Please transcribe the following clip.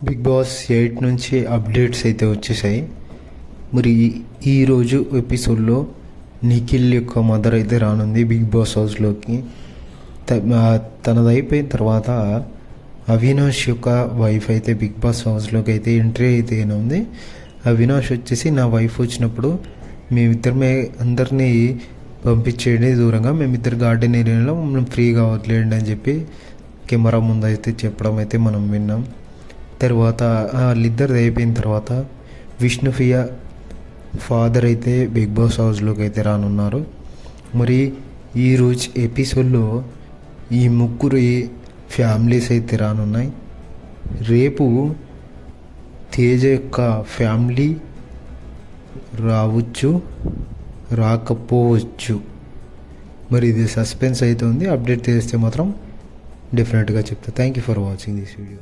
Big boss 8 నుంచి updates అయితే వచ్చేసాయి. మరి ఈరోజు ఎపిసోడ్లో నిఖిల్ యొక్క మదర్ అయితే రానుంది బిగ్ బాస్ హౌస్లోకి. తనది అయిపోయిన తర్వాత అవినాష్ యొక్క వైఫ్ అయితే బిగ్ బాస్ హౌస్లోకి అయితే ఎంట్రీ అయితే ఉంది. అవినాష్ వచ్చేసి, నా వైఫ్ వచ్చినప్పుడు మేమిద్దరమే అందరినీ పంపించేయండి దూరంగా, మేమిద్దరు గార్డెన్ ఏరియాలో మమ్మల్ని ఫ్రీగా వదిలేయండి అని చెప్పి కెమెరా ముందు అయితే చెప్పడం అయితే మనం విన్నాం. తర్వాత వాళ్ళిద్దరిది అయిపోయిన తర్వాత విష్ణుప్రియ ఫాదర్ అయితే బిగ్ బాస్ హౌస్లోకి అయితే రానున్నారు. మరి ఈరోజు ఎపిసోడ్లో ఈ ముగ్గురు ఫ్యామిలీస్ అయితే రానున్నాయి. రేపు తేజ యొక్క ఫ్యామిలీ రావచ్చు, రాకపోవచ్చు. మరి ఇది సస్పెన్స్ అయితే ఉంది. అప్డేట్ చేస్తే మాత్రం డెఫినెట్గా చెప్తా. Thank you for watching this video.